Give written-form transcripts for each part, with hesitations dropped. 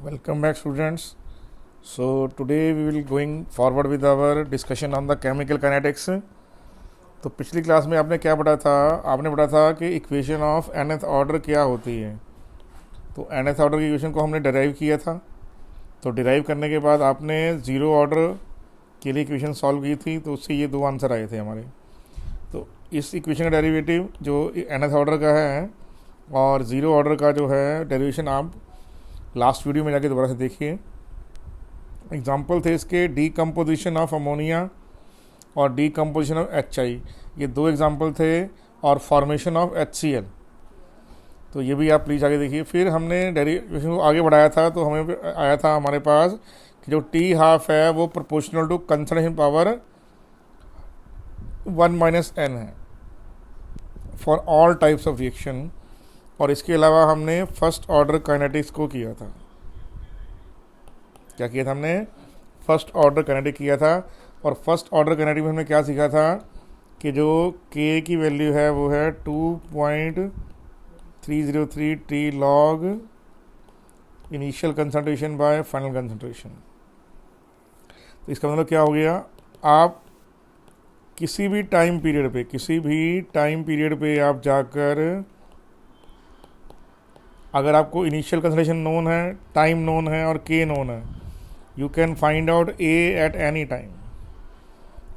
Welcome back, students. So today we will going forward with our discussion on the chemical kinetics. तो पिछली class में आपने क्या पढ़ा था? आपने पढ़ा था कि इक्वेशन ऑफ nth ऑर्डर क्या होती है। तो nth ऑर्डर की इक्वेशन को हमने डिराइव किया था। तो डिराइव करने के बाद आपने ज़ीरो ऑर्डर के लिए इक्वेशन सॉल्व की थी, तो उससे ये दो आंसर आए थे हमारे। तो इस इक्वेशन का डेरिवेटिव जो nth ऑर्डर का है और ज़ीरो ऑर्डर का जो है डेरिवेशन आप लास्ट वीडियो में जाके दोबारा से देखिए। एग्जाम्पल थे इसके डीकम्पोजिशन ऑफ अमोनिया और डीकम्पोजिशन ऑफ HI, ये दो एग्जाम्पल थे, और फॉर्मेशन ऑफ HCl। तो ये भी आप प्लीज़ आगे देखिए। फिर हमने डेरिवेशन को आगे बढ़ाया था, तो हमें आया था हमारे पास कि जो T हाफ है वो proportional to concentration power 1 - n है for all types of reaction. और इसके अलावा हमने फर्स्ट ऑर्डर काइनेटिक्स को किया था। क्या किया था हमने? फर्स्ट ऑर्डर काइनेटिक किया था। और फर्स्ट ऑर्डर काइनेटिक में हमने क्या सीखा था कि जो K की वैल्यू है वो है 2.303 T log initial concentration bye final concentration. तो इसका मतलब क्या हो गया? आप किसी भी टाइम पीरियड पे आप जाकर, अगर आपको इनिशियल कंसंट्रेशन नोन है, टाइम नोन है और K नोन है, you can find out A at any time.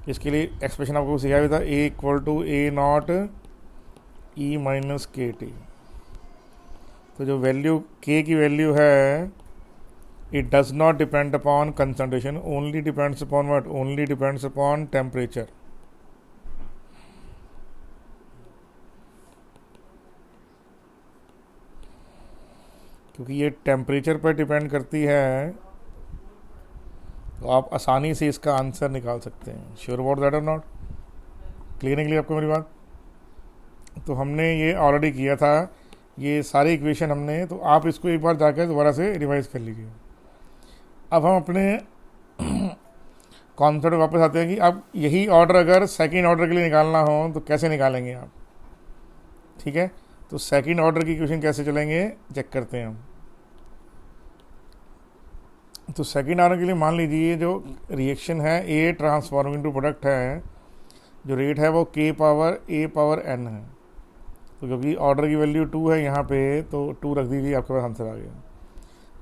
इसके लिए एक्सप्रेशन आपको सिखाया था, A = A0 E - KT। तो जो वैल्यू K की वैल्यू है, it does not depend upon concentration, only depends upon what? Only depends upon temperature. क्योंकि ये टेम्परेचर पर डिपेंड करती है, तो आप आसानी से इसका आंसर निकाल सकते हैं। श्योर अबाउट दैट और नॉट? क्लियर निकली आपको मेरी बात? तो हमने ये ऑलरेडी किया था, ये सारी इक्वेशन हमने। तो आप इसको एक बार जाकर दोबारा से रिवाइज कर लीजिए। अब हम अपने कॉन्सेप्ट वापस आते हैं कि अब यही ऑर्डर अगर सेकेंड ऑर्डर के लिए निकालना हो तो कैसे निकालेंगे आप। ठीक है, तो सेकेंड ऑर्डर की इक्वेशन कैसे चलेंगे चेक करते हैं हम। तो सेकेंड ऑर्डर के लिए मान लीजिए जो रिएक्शन है A ट्रांसफॉर्मिंग टू प्रोडक्ट है, जो रेट है वो K⁴A⁴n है। तो क्योंकि ऑर्डर की वैल्यू 2 है यहाँ पे, तो 2 रख दीजिए, आपके पास आंसर आ गया।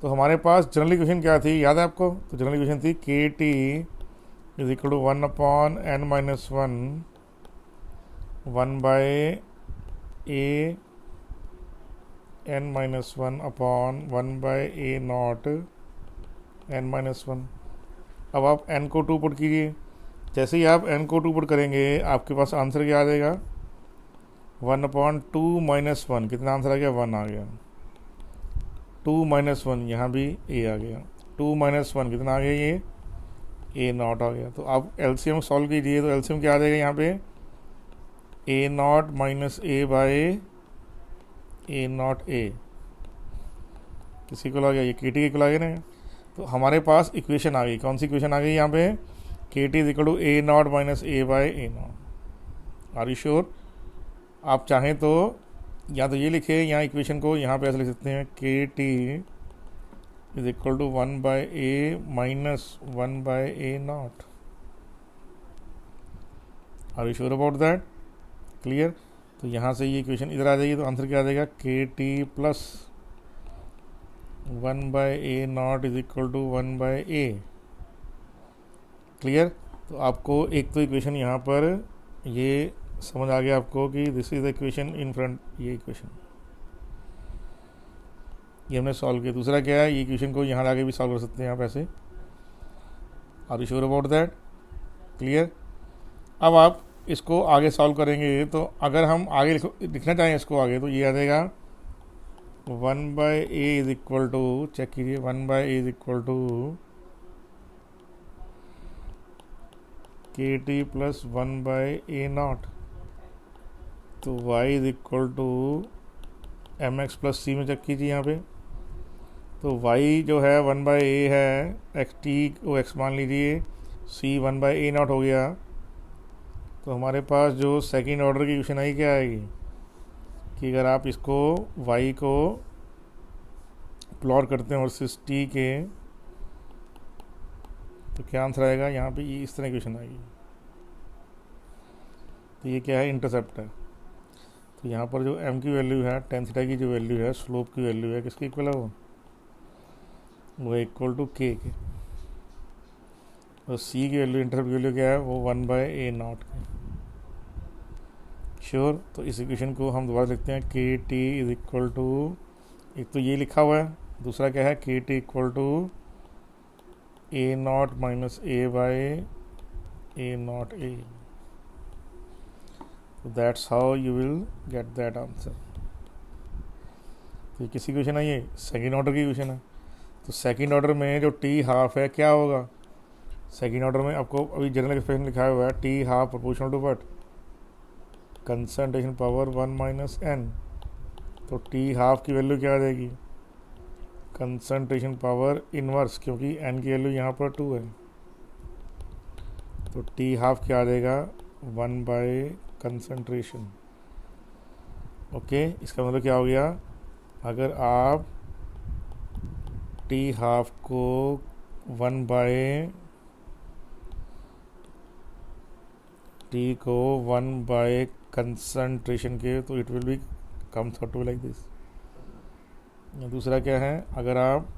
तो हमारे पास जनरल इक्वेशन क्या थी, याद है आपको? तो जनरल इक्वेशन थी KT = 1/n - 1/AN-1/A0 n-1। अब आप n को 2 पुट कीजिए। जैसे ही आप n को 2 पुट करेंगे, आपके पास आंसर क्या आ जाएगा? 1/2 - 1। कितना आंसर आ गया? 1 आ गया। 2 - 1, यहाँ भी A आ गया। 2 - 1 कितना आ गया? ये A0 आ गया। तो आप LCM सॉल्व कीजिए, तो LCM क्या आ जाएगा यहाँ पे? A0 - A/A0A। किसी को लग गया? ये KT को लगे ना। तो हमारे पास इक्वेशन आ गई। कौन सी इक्वेशन आ गई यहाँ पे? KT = A0 - A/A0। Are you sure? आप चाहें तो या तो ये लिखे, यहाँ इक्वेशन को यहाँ पे ऐसे लिख सकते हैं, KT = 1/A - 1/A0। Are you sure about that? Clear? तो यहाँ से ये इक्वेशन इधर आ जाएगी, तो आंसर क्या आ जाएगा? KT + 1/A0 = 1/A। क्लियर? तो आपको एक तो इक्वेशन यहाँ पर ये समझ आ गया आपको कि this is the equation in front, ये इक्वेशन ये हमने सॉल्व किया। दूसरा क्या है, ये इक्वेशन को यहाँ आगे भी सॉल्व कर सकते हैं आप ऐसे। Are you sure about that? Clear? अब आप इसको आगे सॉल्व करेंगे, तो अगर हम आगे लिखना चाहें इसको आगे, तो ये आ जाएगा 1/A = चेक कीजिए, 1/A = KT + 1/A0। तो y = mx + c में चेक कीजिए यहाँ पे। तो y जो है 1/A है, xt को x मान लीजिए, c 1/A0 हो गया। तो हमारे पास जो सेकेंड ऑर्डर की इक्वेशन आई क्या आएगी कि अगर आप इसको y को प्लॉट करते हैं वर्सेस टी के, तो क्या आंसर आएगा यहाँ पे, ये इस तरह की क्वेश्चन आएगी। तो ये क्या है, इंटरसेप्ट है। तो यहाँ पर जो m की वैल्यू है, tan थीटा की जो वैल्यू है, स्लोप की वैल्यू है, किसके इक्वल है वो है इक्वल टू k के। और c की वैल्यू, इंटरसेप्ट की वैल्यू क्या है, वो 1/a0 के। श्योर। तो इस इक्वेशन को हम दोबारा लिखते हैं, के टी इज इक्वल टू, एक तो ये लिखा हुआ है, दूसरा क्या है, k t equal to a0 minus a/a0a। That's how you will get that answer. तो किसी क्वेश्चन है, ये सेकेंड ऑर्डर की क्वेश्चन है। तो सेकेंड ऑर्डर में जो टी हाफ है क्या होगा, सेकेंड ऑर्डर में आपको अभी जनरल एक्सप्रेशन लिखा हुआ है, t half proportional to what, concentration power 1 minus n। तो टी हाफ की वैल्यू क्या आ जाएगी, कंसंट्रेशन पावर इनवर्स, क्योंकि n की वैल्यू यहाँ पर 2 है। तो टी हाफ क्या आ जाएगा, 1 बाय कंसंट्रेशन। ओके, इसका मतलब क्या हो गया, अगर आप टी हाफ को 1 बाय कंसंट्रेशन के, तो it will be comes out to like this. दूसरा क्या है, अगर आप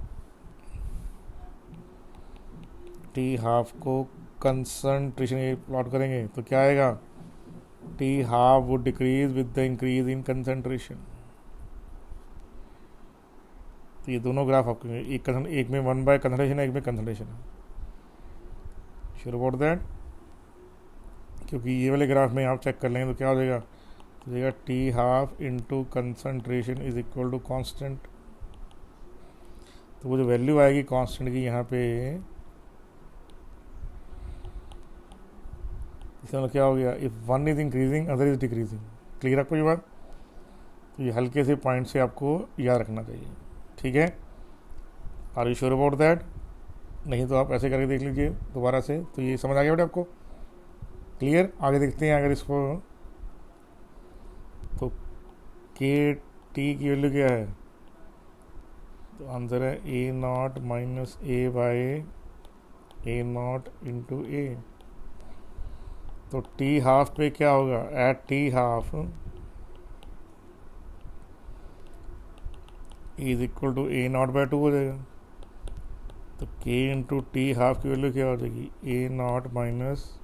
टी हाफ को कंसंट्रेशन के प्लॉट करेंगे तो क्या आएगा, t half would decrease with the increase in concentration. तो ये दोनों ग्राफ आपको, एक में 1 बाय कंसंट्रेशन है, एक में कंसंट्रेशन है। श्योर अबाउट दैट, क्योंकि ये वाले ग्राफ में आप चेक कर लेंगे तो क्या हो जाएगा, तो जाएगा t half into concentration is equal to constant. तो वो जो वैल्यू आएगी कॉन्स्टेंट की यहाँ पे, इसका मतलब क्या हो गया, if one is increasing other is decreasing. Clear आपको ये बात। तो ये हल्के से पॉइंट से आपको याद रखना चाहिए, ठीक है। Are you sure about that, नहीं तो आप ऐसे करके देख लीजिए दोबारा से। तो ये समझ आ गया बेटा आपको, क्लियर। आगे देखते हैं, अगर इसको, तो के टी की वैल्यू क्या है, तो आंसर है a0 माइनस a/a0 इंटू ए। तो टी हाफ पे क्या होगा, at t half is equal to a0/2 हो जाएगा। तो k इंटू टी हाफ की वैल्यू क्या हो जाएगी, a0 माइनस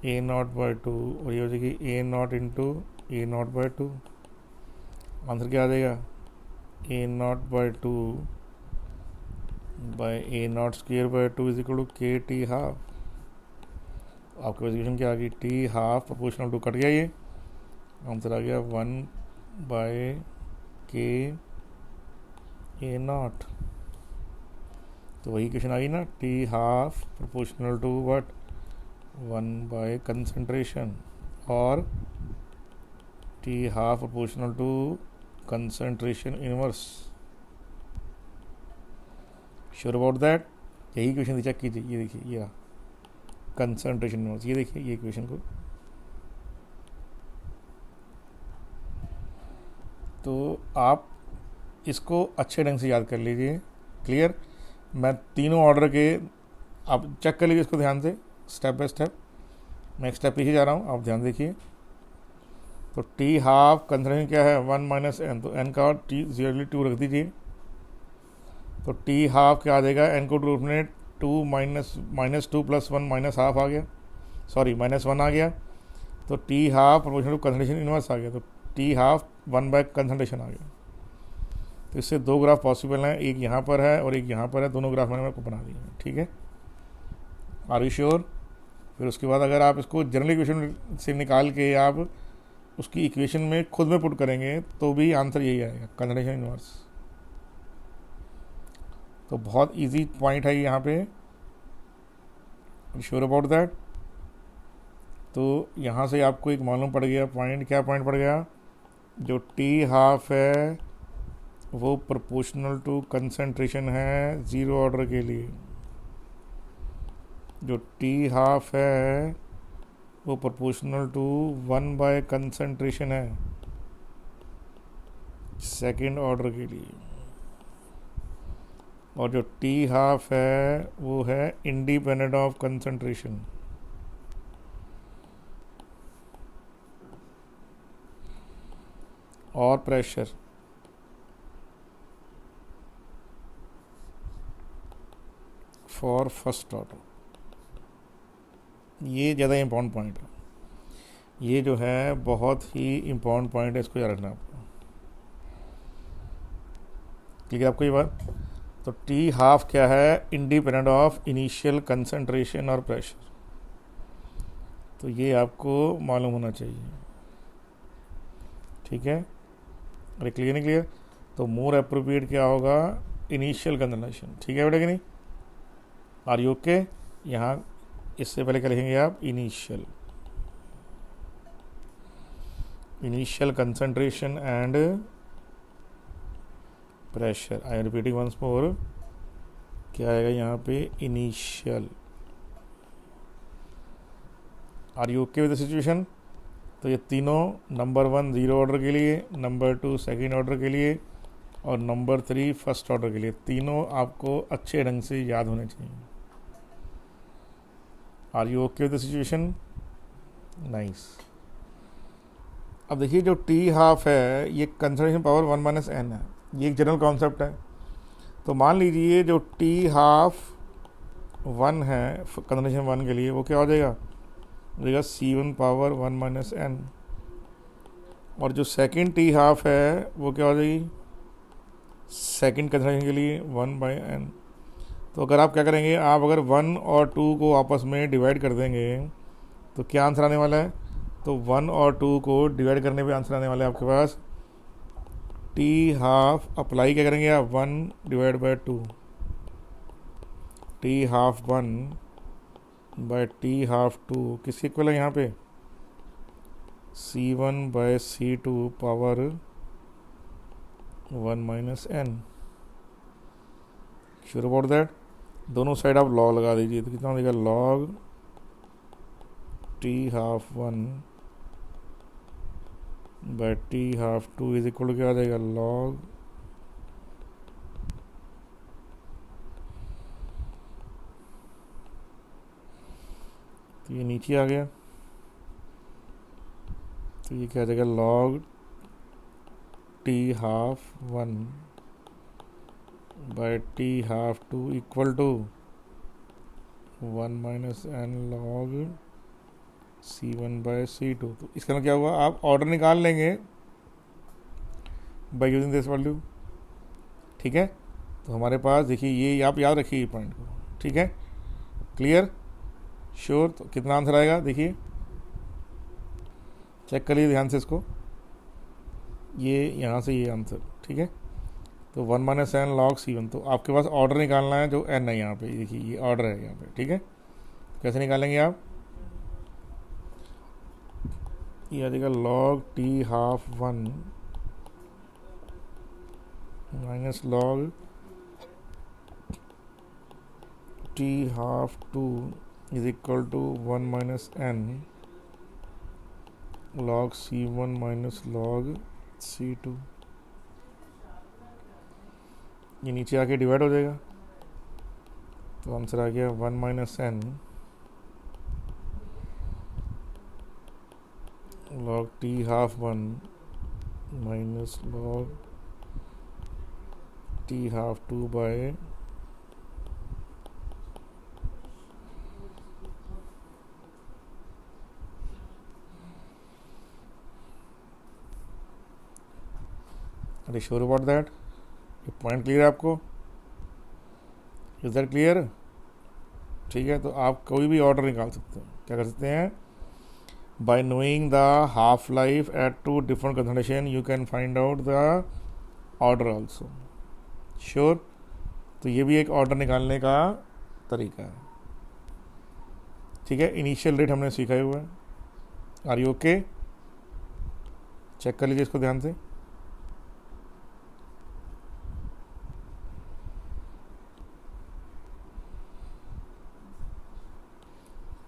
a0/2, और ये हो जाएगी a0 इंटू a0/2। आंसर क्या आ जाएगा, a0/2 by a0 square by 2 is equal to k t half. आपकी इक्वेशन क्या आ गई, टी हाफ प्रोपोर्शनल टू, कट गया ये, आंसर आ गया 1 बाय के a0। तो वही क्वेश्चन आ गई ना, T half proportional to what, 1 by concentration, और T half proportional to concentration inverse. Sure about that, यही क्वेश्चन चेक कीजिए। ये देखिए, ये कंसंट्रेशन इनवर्स, ये देखिए ये क्वेश्चन को। तो आप इसको अच्छे ढंग से याद कर लीजिए, क्लियर। मैं तीनों ऑर्डर के, आप चेक कर लीजिए इसको ध्यान से, स्टेप बाय स्टेप। मैं एक स्टेप पीछे जा रहा हूँ, आप ध्यान देखिए। तो टी हाफ कंसंट्रेशन क्या है, 1 माइनस एन, तो एन का टी 0 रख दीजिए। तो टी हाफ क्या आ जाएगा, एन को रूट में 2 माइनस 2 प्लस 1 माइनस हाफ आ गया, सॉरी माइनस 1 आ गया। तो T half proportional to concentration inverse आ गया। तो टी हाफ 1 बाय कंसंट्रेशन आ गया। तो इससे दो ग्राफ पॉसिबल हैं, एक यहाँ पर है और एक यहाँ पर है, दोनों ग्राफ मैंने आपको बना दिए हैं, ठीक है। Are you sure. फिर उसके बाद अगर आप इसको जनरल इक्वेशन से निकाल के आप उसकी इक्वेशन में खुद में पुट करेंगे तो भी आंसर यही आएगा, कंसंट्रेशन इनवर्स। तो बहुत इजी पॉइंट है यहाँ पे, श्योर अबाउट दैट। तो यहाँ से आपको एक मालूम पड़ गया पॉइंट, क्या पॉइंट पड़ गया, जो टी हाफ है वो प्रोपोर्शनल टू कंसंट्रेशन है 0 ऑर्डर के लिए। जो टी हाफ है वो प्रोपोर्शनल टू 1 बाय कंसंट्रेशन है सेकेंड ऑर्डर के लिए। और जो टी हाफ है वो है इंडिपेंडेंट ऑफ कंसंट्रेशन। और प्रेशर फॉर फर्स्ट ऑर्डर। ये ज़्यादा इम्पोर्टेंट पॉइंट है, ये जो है बहुत ही इम्पोर्टेंट पॉइंट है, इसको याद रखना आपको। ठीक है आपको ये बात। तो टी हाफ क्या है? इंडिपेंडेंट ऑफ इनिशियल कंसंट्रेशन और प्रेशर। तो ये आपको मालूम होना चाहिए। ठीक है, अरे क्लियर नहीं क्लियर? तो मोर अप्रोप्रिएट क्या होगा? Initial concentration. ठीक है बेटा कि नहीं? Are you okay? यहाँ इससे पहले क्या लिखेंगे आप? Initial concentration and pressure. I am repeating once more, क्या आएगा यहाँ पे? Initial. Are you okay with the situation? तो ये तीनों, नंबर 1 जीरो ऑर्डर के लिए, नंबर 2 सेकेंड ऑर्डर के लिए, और नंबर 3 फर्स्ट ऑर्डर के लिए, तीनों आपको अच्छे ढंग से याद होने चाहिए। Are you okay with the situation? Nice. अब देखिए जो टी हाफ है ये कंसंट्रेशन पावर 1 माइनस एन है, ये एक जनरल कॉन्सेप्ट है। तो मान लीजिए जो टी हाफ 1 है कंसंट्रेशन 1 के लिए, वो क्या हो जाएगा? C1 power 1 minus N. और जो सेकेंड टी हाफ है वो क्या हो जाएगी? सेकेंड कंसंट्रेशन के लिए 1 बाई एन। तो अगर आप क्या करेंगे, आप अगर 1 और 2 को आपस में डिवाइड कर देंगे तो क्या आंसर आने वाला है? तो 1 और 2 को डिवाइड करने पे आंसर आने वाला है आपके पास टी हाफ। अप्लाई क्या करेंगे आप? 1 divide by 2, t half 1 by t half 2 किसके इक्वल है यहाँ पे? C1 by C2 power 1 minus n. Sure about that? दोनों साइड आप लॉग लगा दीजिए, तो कितना देगा? Log t half 1 by t half 2 is equal to क्या आ जाएगा? लॉग तो ये नीचे आ गया, तो ये क्या आ जाएगा? Log t half 1 by t half 2 equal to 1 minus n log C1 by C2। तो इसका क्या हुआ? आप ऑर्डर निकाल लेंगे बाय यूजिंग दिस वैल्यू। ठीक है, तो हमारे पास देखिए, ये आप याद रखिए ये पॉइंट को। ठीक है, क्लियर? श्योर? तो कितना आंसर आएगा देखिए, चेक करिए ध्यान से इसको। ये यहाँ से ये आंसर। ठीक है, तो 1 माइनस एन लॉग C1। तो आपके पास ऑर्डर निकालना है जो एन है यहाँ पे, देखिए ये ऑर्डर है यहाँ पे। ठीक है, कैसे निकालेंगे आप? ये आ जाएगा log t half 1 minus log t half 2 is equal to 1 minus n log C1 minus log C2। ये नीचे आके डिवाइड हो जाएगा, तो आंसर आ गया 1 minus n log t half 1 minus log t half 2 by अरे श्योर अबाउट दैट? ये पॉइंट क्लियर है आपको? Is that clear? ठीक है, तो आप कोई भी ऑर्डर निकाल सकते हैं। क्या कर सकते हैं? Bye knowing the half life at 2 different concentration you can find out the order also. Sure? तो ये भी एक ऑर्डर निकालने का तरीका है। ठीक है, इनिशियल रेट हमने सीखा हुआ है। Are you okay? चेक कर लीजिए इसको ध्यान से।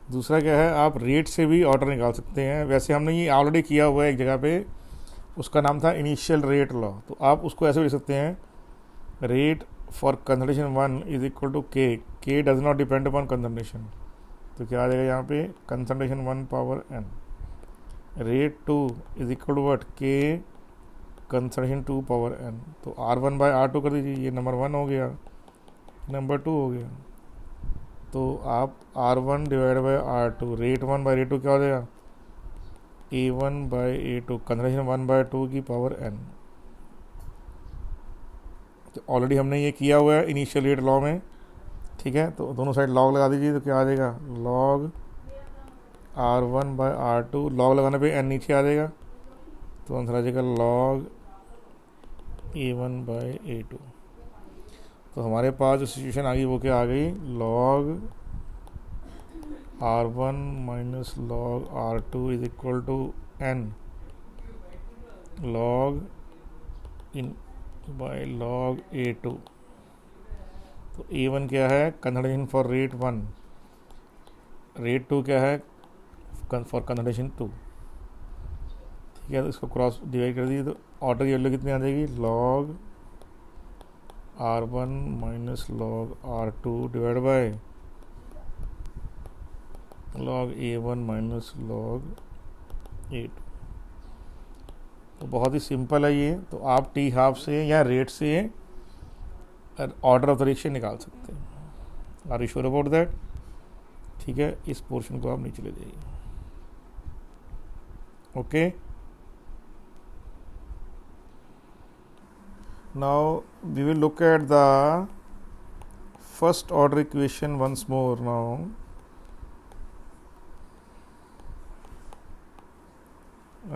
दूसरा क्या है, आप रेट से भी ऑर्डर निकाल सकते हैं। वैसे हमने ये ऑलरेडी किया हुआ है एक जगह पे, उसका नाम था इनिशियल रेट लॉ। तो आप उसको ऐसे भी लिख सकते हैं, rate for concentration 1 is equal to K does not depend upon concentration, तो क्या आ जाएगा यहाँ पे concentration 1 power n, rate 2 is equal to what K concentration 2 power n, तो R1/R2 कर दीजिए, ये नंबर 1 हो गया, नंबर 2 हो गया, तो आप R1 divide by R2 rate 1/रेट 2 क्या हो जाएगा A1/A2 कंसंट्रेशन 1/2 की पावर n। तो ऑलरेडी हमने ये किया हुआ है इनिशियल रेट लॉ में, ठीक है, तो दोनों साइड लॉग लगा दीजिए, तो क्या आ जाएगा लॉग R1/R2, लॉग लगाने पे n नीचे आ जाएगा, तो आंसर आ जाएगा लॉग A1/A2। तो हमारे पास जो सिचुएशन आ गई वो क्या आ गई, log R1 minus log R2 is equal to n log in by log A2। तो A1 क्या है कंसंट्रेशन फॉर रेट 1, रेट 2 क्या है फॉर कंसंट्रेशन 2, ठीक है, तो इसको क्रॉस डिवाइड कर दीजिए, तो ऑर्डर की वैल्यू कितनी आ जाएगी log R1 minus log R2 divide by log A1 minus log A2। तो बहुत ही सिंपल है ये, तो आप टी हाफ से या रेट से ऑर्डर ऑफ द रिएक्शन निकाल सकते हैं। Are you sure about that? ठीक है, इस पोर्शन को आप नीचे ले जाइए। Okay, now we will look at the first order equation once more now.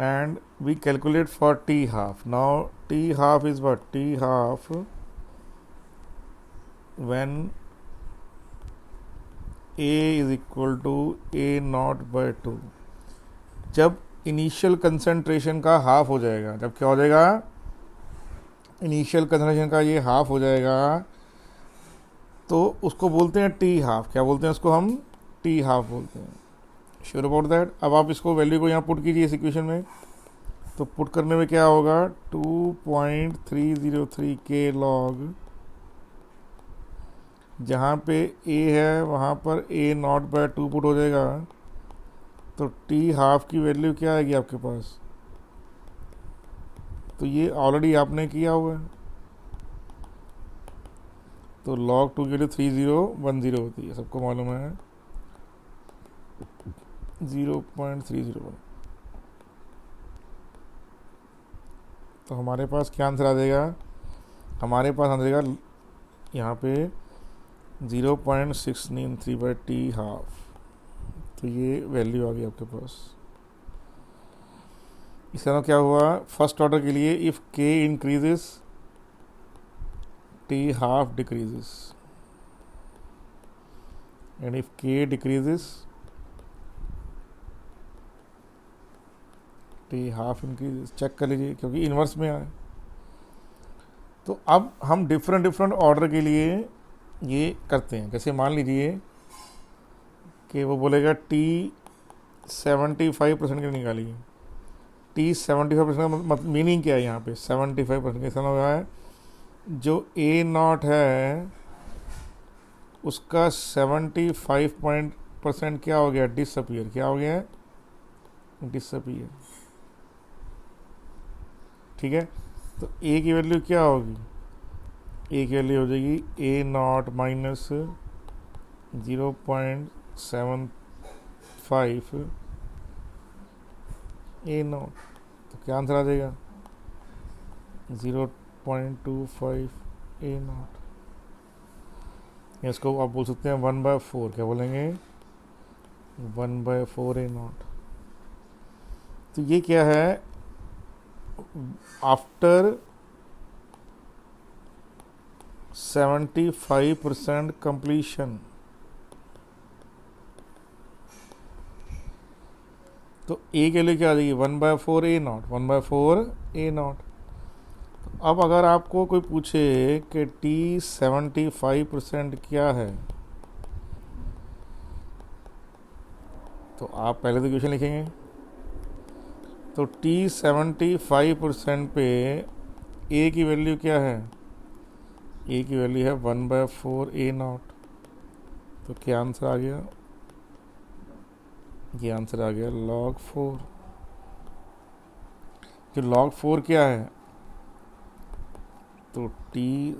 And we calculate for T half. Now T half is what? T half when A is equal to A0/2, जब initial concentration का half हो जाएगा, जब क्या हो जाएगा initial concentration का ये हाफ हो जाएगा, तो उसको बोलते हैं टी हाफ। क्या बोलते हैं उसको हम? टी हाफ बोलते हैं। Sure about that? अब आप इसको वैल्यू को यहाँ पुट कीजिए इस इक्वेशन में, तो पुट करने में क्या होगा 2.303 के लॉग, जहाँ पे A है वहाँ पर A0/2 पुट हो जाएगा, तो टी हाफ की वैल्यू क्या आएगी आपके पास, तो ये ऑलरेडी आपने किया हुआ है, तो log 2 की वैल्यू 3010 होती है, सबको मालूम है 0.301। तो हमारे पास क्या आंसर आ जाएगा, हमारे पास आ जाएगा यहाँ पे 0.693/टी हाफ, तो ये वैल्यू आ गई आपके पास। इस तरह क्या हुआ फर्स्ट ऑर्डर के लिए, if K increases T half decreases, and if K decreases T half increase. Check कर लीजिए क्योंकि इन्वर्स में आए। तो अब हम डिफरेंट ऑर्डर के लिए ये करते हैं। जैसे मान लीजिए कि वो बोलेगा टी 75% के निकालिए। टी 75% का मीनिंग क्या है यहाँ पे 75% कैसा हो रहा है, जो A0 है उसका 75% क्या हो गया डिसअपियर, क्या हो गया डिसअपियर, ठीक है। तो A की वैल्यू क्या होगी, A की वैल्यू हो जाएगी A0 माइनस 0.75 A0, तो क्या आंसर आ जाएगा 0.25 A0। इसको आप बोल सकते हैं 1/4, क्या बोलेंगे 1/4 A0। तो ये क्या है, आफ्टर 75% कंप्लीशन, तो A के लिए क्या आ जाएगी 1/4 A0, 1/4 A0। अब अगर आपको कोई पूछे कि T 75% क्या है, तो आप पहले तो इक्वेशन लिखेंगे। तो T 75% पे A की वैल्यू क्या है, ए की वैल्यू है 1/4 ए नॉट। तो क्या आंसर आ गया? ये आंसर आ गया log 4। जो log 4 क्या है? तो t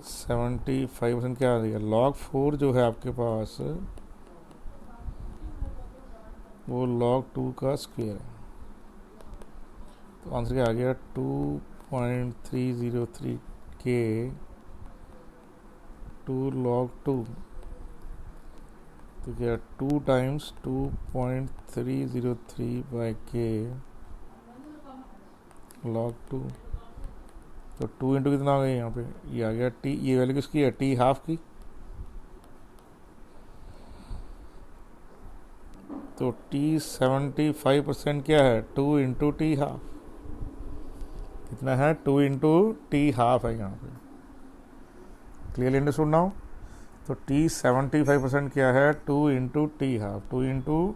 75% क्या आ रही है? log 4 जो है आपके पास वो log 2 का स्क्वायर है। तो आंसर क्या आ गया? 2.303 के 2 log 2। तो क्या 2 टाइम्स 2.303 बाई के log 2। तो 2 इंटू कितना आ गया यहाँ पे? ये आ गया टी। ये वैल्यू किसकी है? टी हाफ की। तो टी 75% क्या है? 2 इंटू टी हाफ। कितना है? 2 इंटू टी हाफ है यहाँ पे। Clearly understood now? तो टी 75% क्या है? 2 into t half. 2 into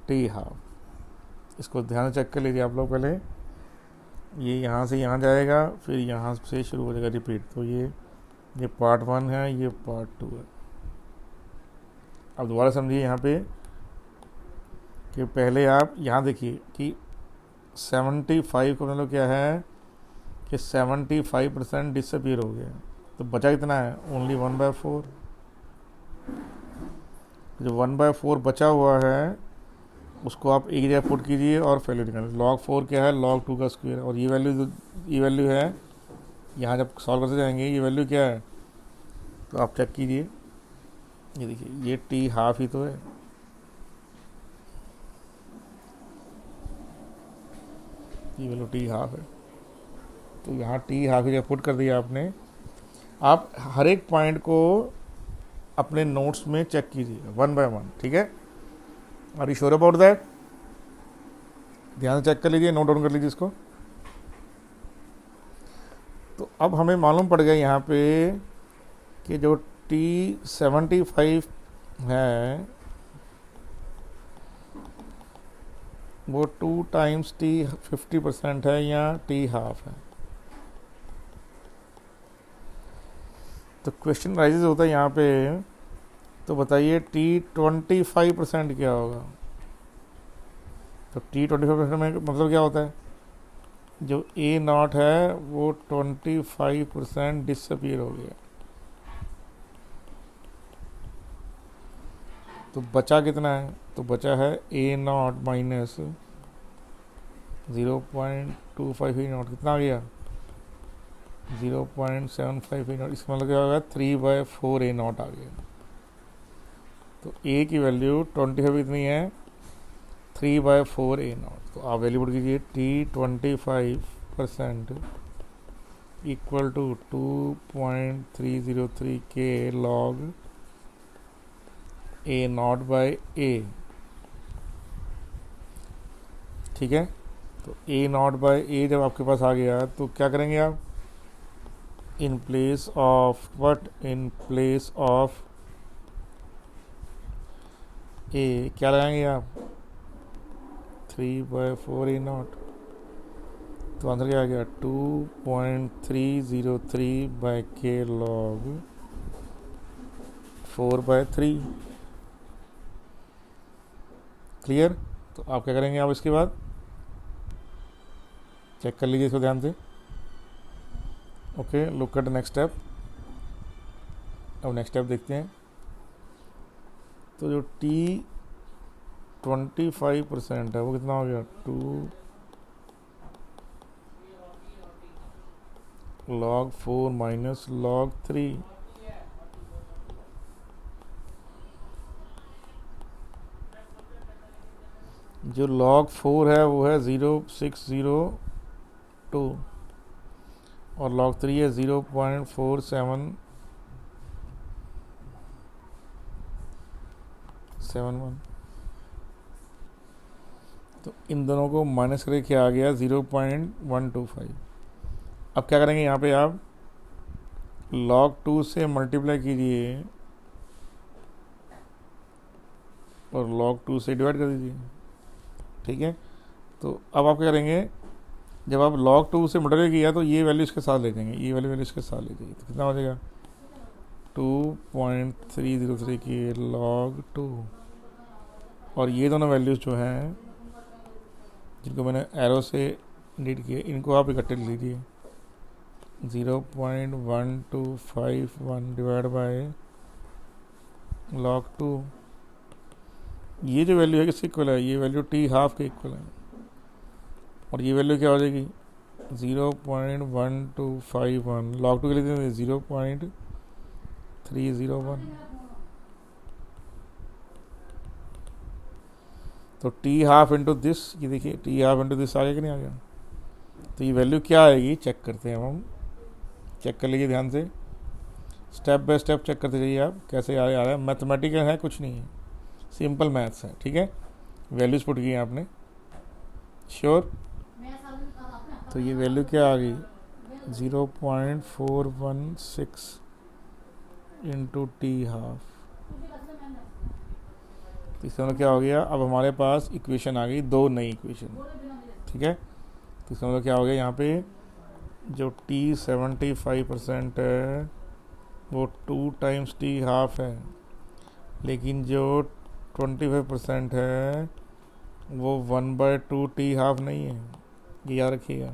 t half. इसको ध्यान से चेक कर लीजिए आप लोग। पहले ये यहाँ से यहाँ जाएगा, फिर यहाँ से शुरू हो जाएगा रिपीट। तो ये पार्ट 1 है, ये पार्ट 2 है। अब दोबारा समझिए यहाँ पे कि पहले आप यहाँ देखिए कि 75 का मतलब क्या है कि 75% डिसअपीयर हो गया। तो बचा कितना है? ओनली 1/4। जो 1/4 बचा हुआ है उसको आप एक जगह पुट कीजिए और वैल्यू निकालिए। log 4 क्या है? log 2 का स्क्वायर। और ये वैल्यू है, यहाँ जब सॉल्व करते जाएंगे ये वैल्यू क्या है? तो आप चेक कीजिए, ये देखिए ये टी हाफ ही तो है। ये वैल्यू टी हाफ है। तो यहाँ टी हाफ ही जब पुट कर दिया आपने। आप हर एक पॉइंट को अपने नोट्स में चेक कीजिए 1 बाय 1, ठीक है? Are you sure about that? ध्यान से चेक कर लीजिए, नोट डाउन कर लीजिए इसको। तो अब हमें मालूम पड़ गया यहाँ पे कि जो टी 75 है वो 2 टाइम्स टी 50% है या टी हाफ है। तो क्वेश्चन राइजेस होता है यहाँ पे। तो बताइए टी 25% क्या होगा? तो टी 25% में मतलब क्या होता है? जो ए नॉट है वो 25% डिसअपीयर हो गया। तो बचा कितना है? तो बचा है ए नॉट माइनस 0.25 ए नॉट। कितना आ गया? 0.75 ए नॉट। इसका मतलब क्या होगा? 3/4 ए नॉट आ गया। तो ए की वैल्यू 25 कितनी है? 3/4 ए नॉट। तो आप वैल्यू पुट कीजिए। टी 25% इक्वल टू 2.303 के लॉग ए नॉट बाय ए। ठीक है? तो ए नॉट बाय ए जब आपके पास आ गया तो क्या करेंगे आप? In place of what? In place of A क्या लगाएंगे आप? 3/4 ए नॉट। तो आंसर क्या आ गया? 2.303 बाय के लॉग 4/3। क्लियर? तो आप क्या करेंगे? आप इसके बाद चेक कर लीजिए इसको ध्यान से। Okay, look at next step. अब नेक्स्ट स्टेप देखते हैं। तो जो टी 25% है वो कितना हो गया? 2 log 4 माइनस log 3। जो log 4 है वो है 0.602 और log 3 है 0.4771। तो इन दोनों को माइनस करके क्या आ गया? 0.125। अब क्या करेंगे यहाँ पे? आप log 2 से मल्टीप्लाई कीजिए और log 2 से डिवाइड कर दीजिए। ठीक है? तो अब आप क्या करेंगे? जब आप log 2 से मल्टीप्लाई किया तो ये वैल्यू इसके साथ ले जाएंगे, ये वाली वैल्यू इसके साथ ले जाइए। तो कितना हो जाएगा? 2.303 की log 2, और ये दोनों वैल्यूज़ जो हैं जिनको मैंने एरो से इंडिकेट किए, इनको आप इकट्ठे लीजिए। 0.1251 डिवाइड बाय log 2, ये जो वैल्यू है किसके इक्वल है? ये वैल्यू टी हाफ के इक्वल है, और ये वैल्यू क्या हो जाएगी? 0.1251 log 2 के लिए 0.301। तो टी हाफ इंटू दिस, ये देखिए टी हाफ इंटू दिस आ गया कि नहीं आ गया? तो ये वैल्यू क्या आएगी चेक करते हैं हम। चेक कर लीजिए ध्यान से, स्टेप बाय स्टेप चेक करते जाइए आप कैसे आ रहा है। मैथमेटिकल है, कुछ नहीं है, सिंपल मैथ्स है, ठीक है। वैल्यूज पुट की हैं आपने, श्योर। तो ये वैल्यू क्या आ गई? 0.416 इंटू टी हाफ। तो इसका मतलब क्या हो गया? अब हमारे पास इक्वेशन आ गई, दो नई इक्वेशन, ठीक है। तो इसका मतलब क्या हो गया? यहाँ पे जो टी 75% है वो 2 टाइम्स टी हाफ है, लेकिन जो 25% है वो 1/2 टी हाफ नहीं है, ये याद रखिएगा,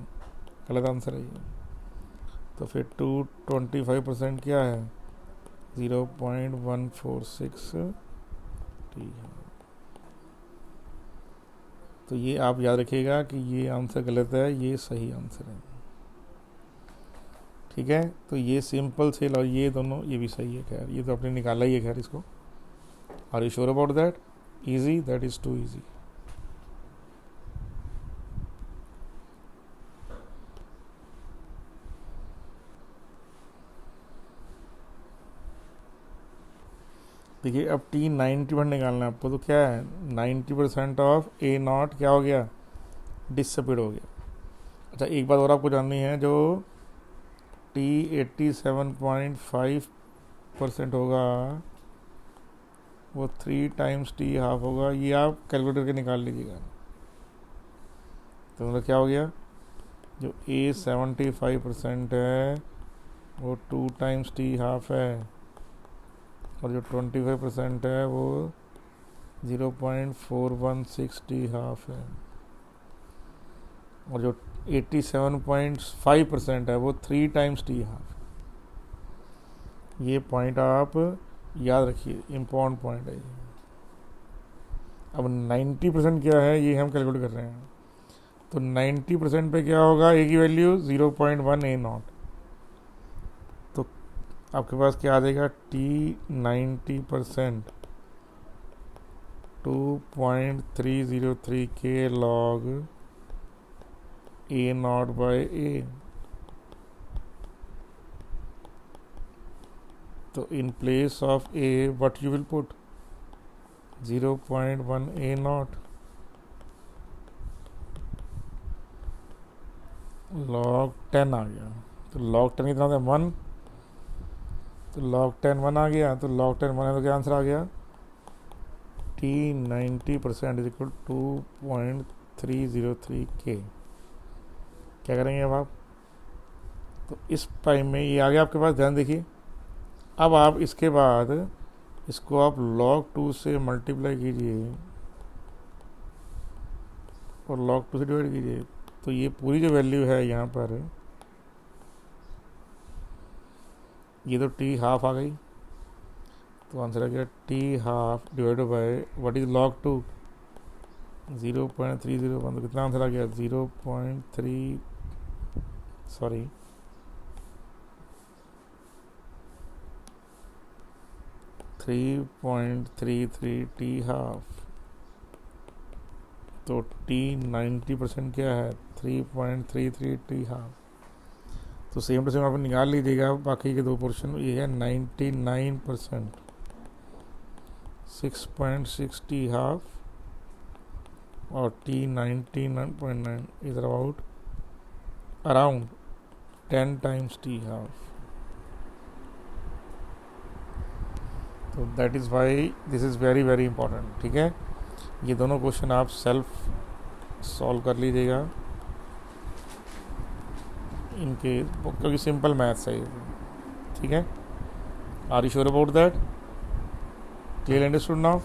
गलत आंसर है ये। तो फिर 25% क्या है? 0.146 टी हाफ। तो ये आप याद रखिएगा कि ये आंसर गलत है, ये सही आंसर है, ठीक है। तो ये सिंपल से, और ये दोनों, ये भी सही है। खैर ये तो आपने निकाला ही है, खैर इसको। Are you sure about that? Easy? That is too easy. देखिए अब टी 90% निकालना है आपको, तो क्या है? 90% ऑफ ए नॉट क्या हो गया? डिसअपीयर हो गया। अच्छा एक बात और आपको जाननी है, जो टी 87.5% होगा वो 3 टाइम्स टी हाफ होगा, ये आप कैलकुलेट करके निकाल लीजिएगा। तो मतलब क्या हो गया? जो ए 75% है वो 2 टाइम्स टी हाफ है, और जो 25% है वो 0.416 टी हाफ है, और जो 87.5% है वो 3 टाइम्स टी हाफ। ये पॉइंट आप याद रखिए, इम्पोर्टेंट पॉइंट है ये। अब 90% क्या है ये हम कैलकुलेट कर रहे हैं। तो 90% पे क्या होगा? ए की वैल्यू 0.1 ए नॉट। तो आपके पास क्या आ जाएगा? टी 90% 2.303 के लॉग ए नॉट बाय ए। तो इन place of A what you will put? 0.1 A not log 10 आ गया। तो log 10 कितना था? 1। तो log 10 1 आ गया, तो log 10 1 है, तो क्या आंसर आ गया? टी 90% इज इक्वल 2.303 के। क्या करेंगे अब आप? तो इस टाइम में ये आ गया आपके पास, ध्यान देखिए। अब आप इसके बाद इसको आप log 2 से मल्टीप्लाई कीजिए और log 2 से डिवाइड कीजिए। तो ये पूरी जो वैल्यू है यहाँ पर, ये तो टी हाफ आ गई। तो आंसर आ गया T half divide by what is log 2? 0.301। तो कितना आंसर आ गया? 3.33 टी हाफ। तो टी 90% क्या है? 3.33 टी हाफ। तो सेम टू सेम आप निकाल लीजिएगा बाकी के दो पोर्शन। ये है 99%, 6.6 टी हाफ, और T 99.9 is around 10 times T half. तो that is why this is very very important, ठीक है। ये दोनों क्वेश्चन आप सेल्फ सॉल्व कर लीजिएगा इनके, क्योंकि सिंपल मैथ्स है ये, ठीक है। Are you sure about that? Clearly understood now?